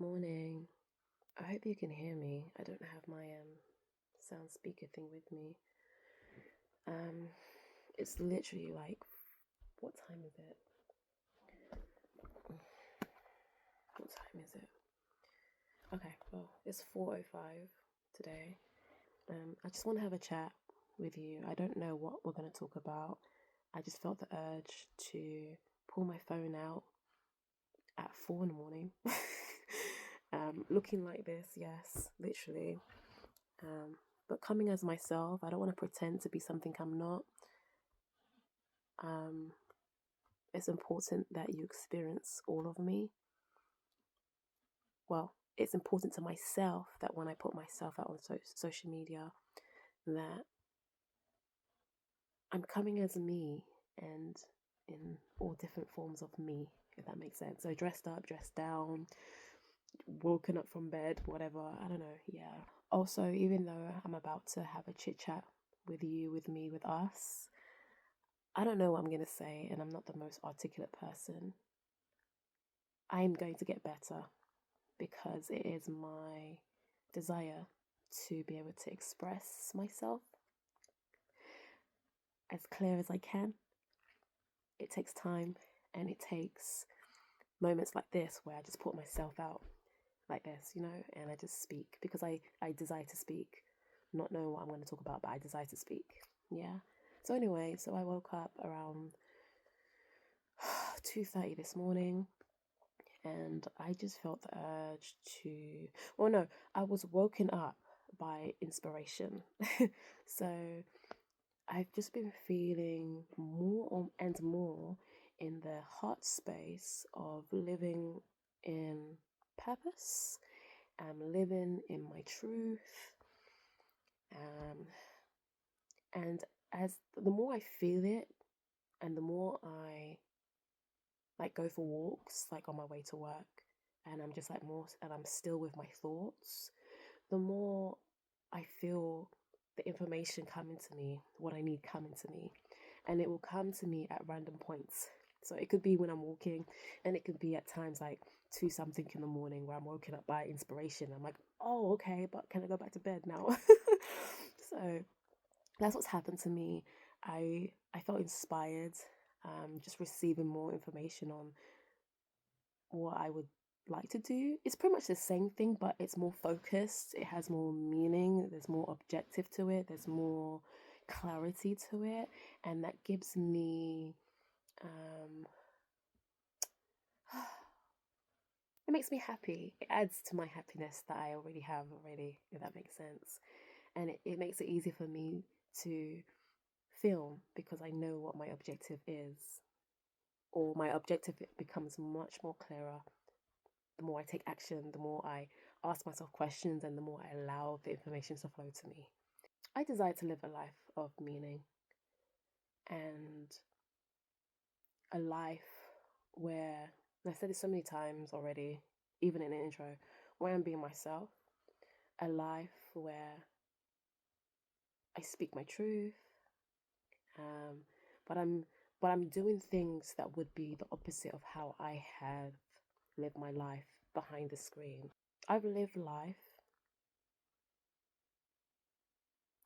Morning. I hope you can hear me. I don't have my sound speaker thing with me. Um, it's literally like, what time is it? What time is it? Okay, well, it's 4:05 today. I just want to have a chat with you. I don't know what we're going to talk about. I just felt the urge to pull my phone out at 4 in the morning. Looking like this, yes, literally. But coming as myself, I don't want to pretend to be something I'm not. It's important that you experience all of me. Well, it's important to myself that when I put myself out on social media, that I'm coming as me and in all different forms of me, if that makes sense. So dressed up, dressed down, woken up from bed, whatever. I don't know. Yeah. Also, even though I'm about to have a chit chat with you, with me, with us, I don't know what I'm going to say, and I'm not the most articulate person. I'm going to get better because it is my desire to be able to express myself as clear as I can. It takes time, and it takes moments like this where I just put myself out like this, and I just speak because I desire to speak, not knowing what I'm going to talk about, but I desire to speak. Yeah. So anyway, I woke up around 2:30 this morning, and I just felt the urge to, well, no, I was woken up by inspiration. So I've just been feeling more and more in the heart space of living in purpose, living in my truth. And as the more I feel it, and the more I like go for walks, like on my way to work, and I'm just like more, and I'm still with my thoughts, the more I feel the information coming to me, what I need coming to me. And it will come to me at random points. So it could be when I'm walking, and it could be at times like 2 something in the morning where I'm woken up by inspiration. I'm like, oh, okay, but can I go back to bed now? So that's what's happened to me. I felt inspired, just receiving more information on what I would like to do. It's pretty much the same thing, but it's more focused. It has more meaning. There's more objective to it. There's more clarity to it, and that gives me it makes me happy. It adds to my happiness that I already have already, if that makes sense. And it makes it easy for me to film because I know what my objective is, or my objective becomes much more clearer the more I take action, the more I ask myself questions, and the more I allow the information to flow to me. I desire to live a life of meaning, and a life where, and I've said this so many times already, even in the intro, where I'm being myself, a life where I speak my truth, um, but I'm doing things that would be the opposite of how I have lived my life behind the screen. I've lived life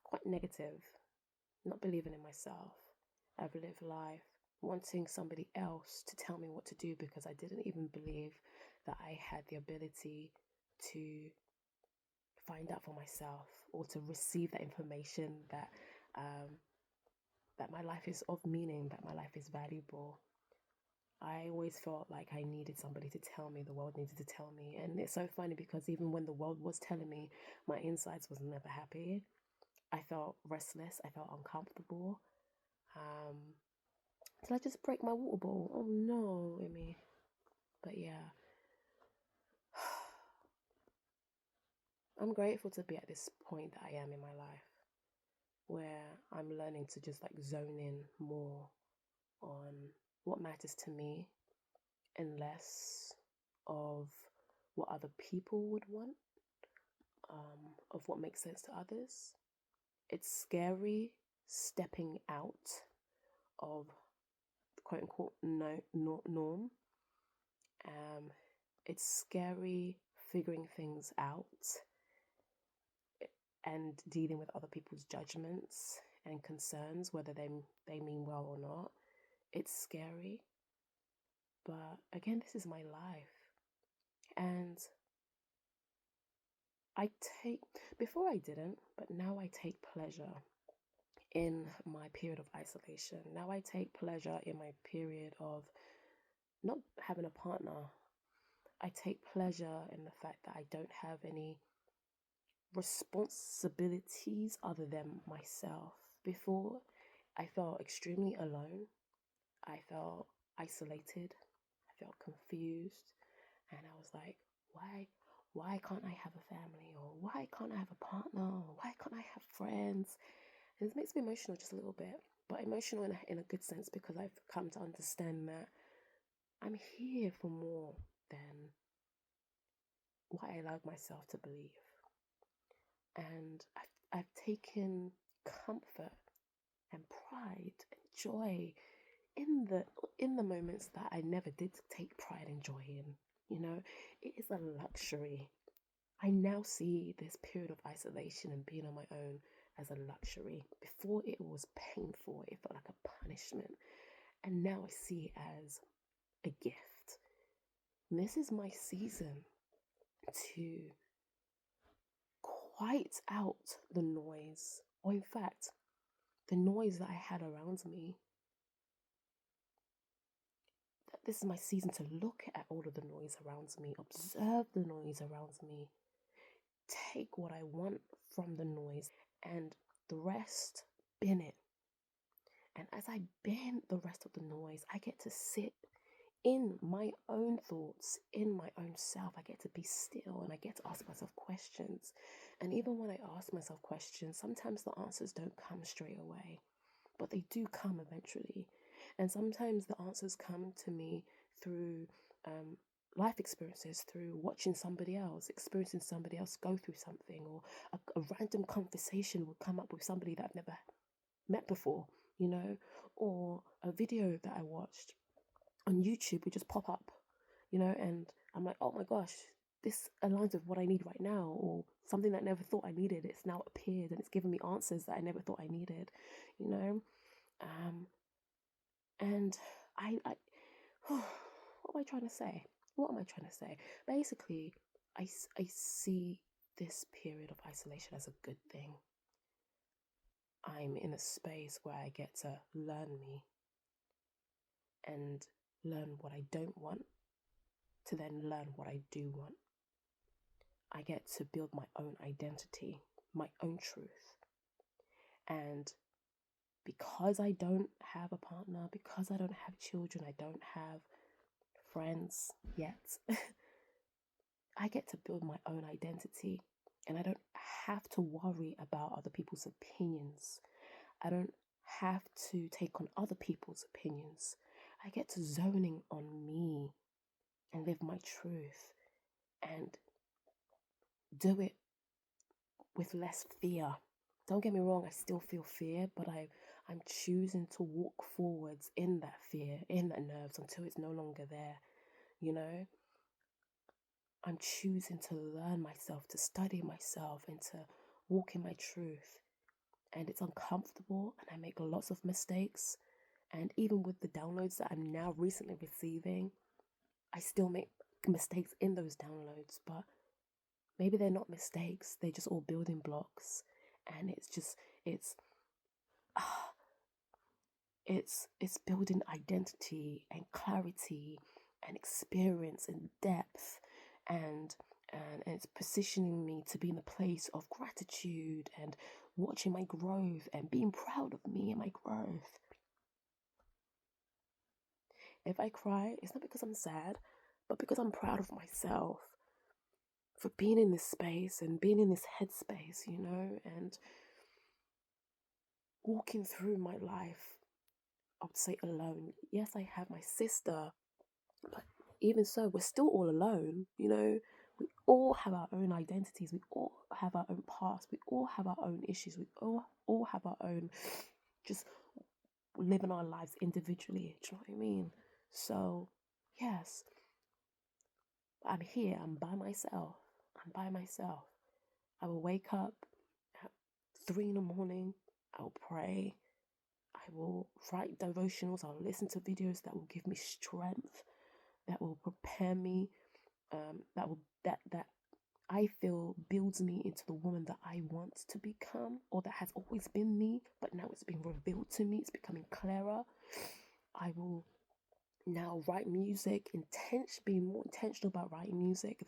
quite negative, not believing in myself. I've lived life wanting somebody else to tell me what to do because I didn't even believe that I had the ability to find out for myself, or to receive that information that my life is of meaning, that my life is valuable. I always felt like I needed somebody to tell me, the world needed to tell me. And it's so funny because even when the world was telling me, my insides was never happy. I felt restless, I felt uncomfortable. Did I just break my water bowl? Oh no, Amy. But yeah, I'm grateful to be at this point that I am in my life, where I'm learning to just like zone in more on what matters to me and less of what other people would want, of what makes sense to others. It's scary stepping out of the quote unquote norm. It's scary figuring things out and dealing with other people's judgments and concerns, whether they mean well or not. It's scary. But again, this is my life. And before I didn't, but now I take pleasure in my period of isolation. Now I take pleasure in my period of not having a partner. I take pleasure in the fact that I don't have any responsibilities other than myself. Before, I felt extremely alone. I felt isolated. I felt confused. And I was like, why can't I have a family? Or why can't I have a partner? Or why can't I have friends? And it makes me emotional just a little bit, but emotional in a good sense, because I've come to understand that I'm here for more than what I allowed myself to believe. And I've taken comfort and pride and joy in the moments that I never did take pride and joy in. You know, it is a luxury. I now see this period of isolation and being on my own as a luxury. Before, it was painful. It felt like a punishment. And now I see it as a gift. And this is my season to quiet out the noise, or in fact, the noise that I had around me. This is my season to look at all of the noise around me, observe the noise around me, take what I want from the noise, and the rest, bin it. And as I bin the rest of the noise, I get to sit in my own thoughts, in my own self. I get to be still and I get to ask myself questions. And even when I ask myself questions, sometimes the answers don't come straight away, but they do come eventually. And sometimes the answers come to me through life experiences, through watching somebody else, experiencing somebody else go through something, or a random conversation will come up with somebody that I've never met before, or a video that I watched on YouTube would just pop up, and I'm like, oh my gosh, this aligns with what I need right now, or something that I never thought I needed. It's now appeared and it's given me answers that I never thought I needed, and I what am I trying to say? Basically, I see this period of isolation as a good thing. I'm in a space where I get to learn me and learn what I don't want to then learn what I do want. I get to build my own identity, my own truth. And because I don't have a partner, because I don't have children, I don't have friends yet, I get to build my own identity. And I don't have to worry about other people's opinions. I don't have to take on other people's opinions. I get to zone in on me and live my truth and do it with less fear. Don't get me wrong, I still feel fear, but I'm choosing to walk forwards in that fear, in that nerves, until it's no longer there, I'm choosing to learn myself, to study myself, and to walk in my truth. And it's uncomfortable, and I make lots of mistakes. And even with the downloads that I'm now recently receiving, I still make mistakes in those downloads, but maybe they're not mistakes, they're just all building blocks. And it's building identity and clarity and experience and depth, and it's positioning me to be in a place of gratitude and watching my growth and being proud of me and my growth. If I cry, it's not because I'm sad, but because I'm proud of myself for being in this space and being in this headspace, and walking through my life, I would say alone. Yes, I have my sister, but even so, we're still all alone, We all have our own identities. We all have our own past. We all have our own issues. We all have our own, just living our lives individually. Do you know what I mean? So, yes, I'm here. I'm by myself. I'm by myself. I will wake up at 3 in the morning. I'll pray. I will write devotionals. I'll listen to videos that will give me strength, that will prepare me, that I feel builds me into the woman that I want to become, or that has always been me, but now it's being revealed to me. It's becoming clearer. I will now write music, be more intentional about writing music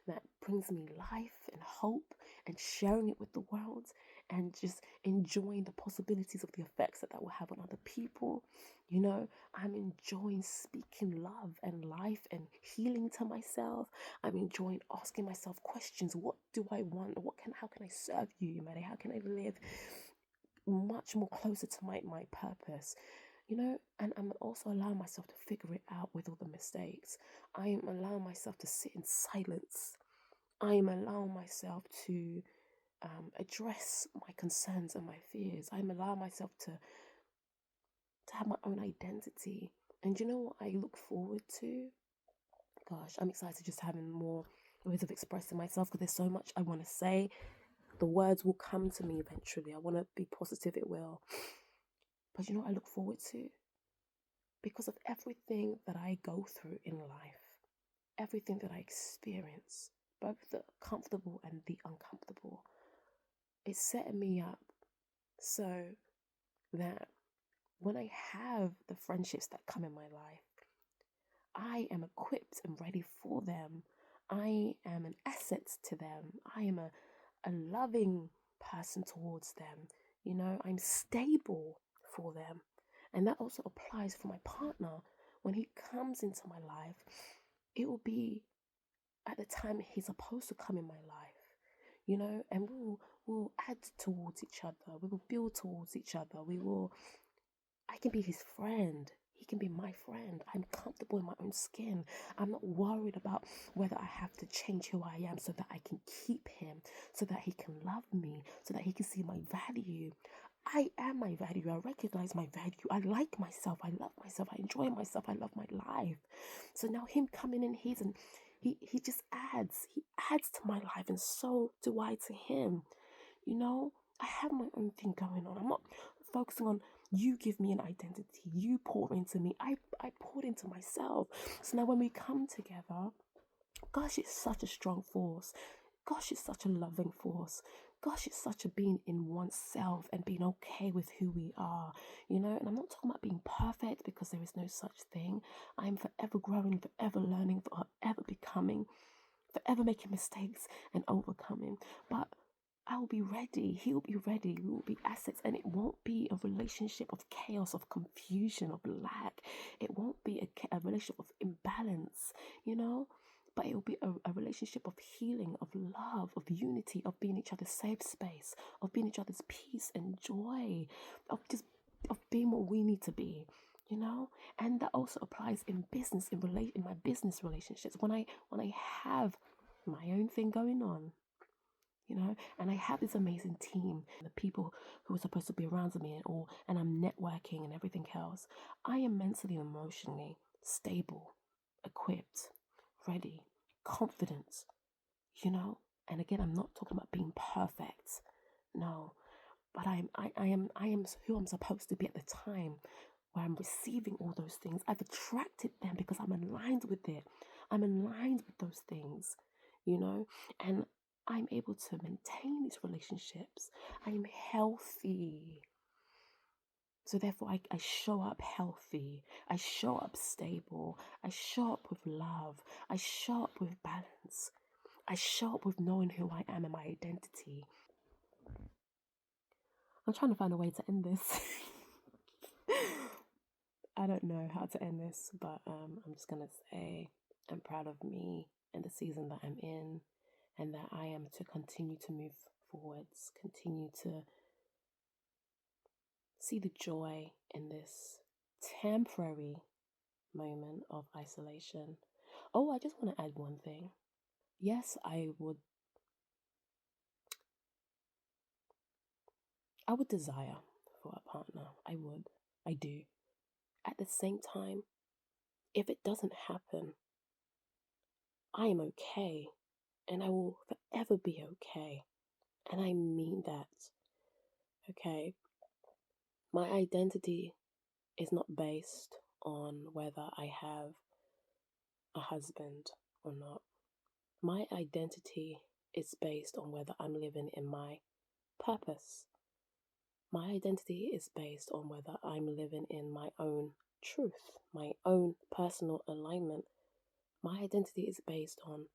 that brings me life and hope, and sharing it with the world, and just enjoying the possibilities of the effects that will have on other people. I'm enjoying speaking love and life and healing to myself. I'm enjoying asking myself questions. What do I want? How can I serve you, IMADE? How can I live much more closer to my purpose? And I'm also allowing myself to figure it out with all the mistakes. I am allowing myself to sit in silence. I am allowing myself to address my concerns and my fears. I'm allowing myself to have my own identity. And you know what I look forward to? Gosh, I'm excited just having more ways of expressing myself, because there's so much I want to say. The words will come to me eventually. I want to be positive, it will. But you know what I look forward to? Because of everything that I go through in life, everything that I experience, both the comfortable and the uncomfortable, it's setting me up so that when I have the friendships that come in my life, I am equipped and ready for them. I am an asset to them. I am a loving person towards them. I'm stable for them. And that also applies for my partner. When he comes into my life, it will be at the time he's supposed to come in my life, and we'll add towards each other. We will build towards each other. I can be his friend. He can be my friend. I'm comfortable in my own skin. I'm not worried about whether I have to change who I am so that I can keep him, so that he can love me, so that he can see my value. I am my value. I recognize my value. I like myself. I love myself. I enjoy myself. I love my life. So now him coming in, he just adds. He adds to my life, and so do I to him. I have my own thing going on. I'm not focusing on you give me an identity. You pour into me. I poured into myself. So now when we come together, gosh, it's such a strong force. Gosh, it's such a loving force. Gosh, it's such a being in oneself and being okay with who we are, And I'm not talking about being perfect, because there is no such thing. I'm forever growing, forever learning, forever becoming, forever making mistakes and overcoming. But I will be ready. He will be ready. We will be assets. And it won't be a relationship of chaos, of confusion, of lack. It won't be a relationship of imbalance, But it will be a relationship of healing, of love, of unity, of being each other's safe space, of being each other's peace and joy, of being what we need to be, And that also applies in business, in my business relationships. When I have my own thing going on, and I have this amazing team, the people who are supposed to be around me, and I'm networking and everything else. I am mentally and emotionally stable, equipped, ready, confident, And again, I'm not talking about being perfect, no, but I am who I'm supposed to be at the time where I'm receiving all those things. I've attracted them because I'm aligned with it. I'm aligned with those things, and I'm able to maintain these relationships. I'm healthy. So therefore, I show up healthy. I show up stable. I show up with love. I show up with balance. I show up with knowing who I am and my identity. I'm trying to find a way to end this. I don't know how to end this, but I'm just going to say I'm proud of me and the season that I'm in, and that I am to continue to move forwards, continue to see the joy in this temporary moment of isolation. Oh, I just want to add one thing. Yes, I would desire for a partner. I would. I do. At the same time, if it doesn't happen, I am okay. and I will forever be okay. And I mean that. Okay. My identity is not based on whether I have a husband or not. My identity is based on whether I'm living in my purpose. My identity is based on whether I'm living in my own truth, my own personal alignment. My identity is based on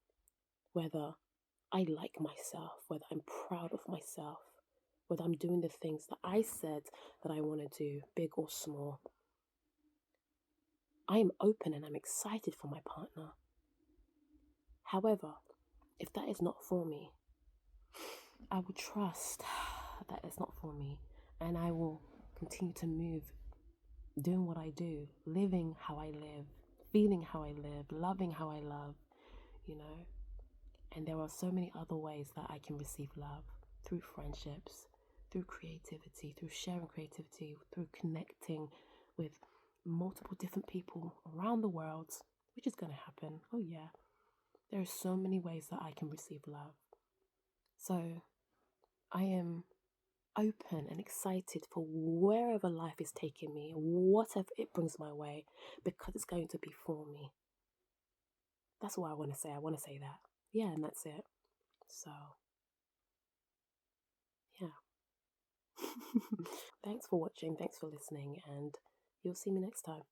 whether I like myself, whether I'm proud of myself, whether I'm doing the things that I said that I want to do, big or small. I am open and I'm excited for my partner. However, if that is not for me, I will trust that it's not for me, and I will continue to move, doing what I do, living how I live, feeling how I live, loving how I love, you know. And there are so many other ways that I can receive love: through friendships, through creativity, through sharing creativity, through connecting with multiple different people around the world, which is going to happen. Oh, yeah. There are so many ways that I can receive love. So I am open and excited for wherever life is taking me, whatever it brings my way, because it's going to be for me. That's what I want to say. I want to say that. Yeah, and that's it. So, yeah. Thanks for watching. Thanks for listening. And you'll see me next time.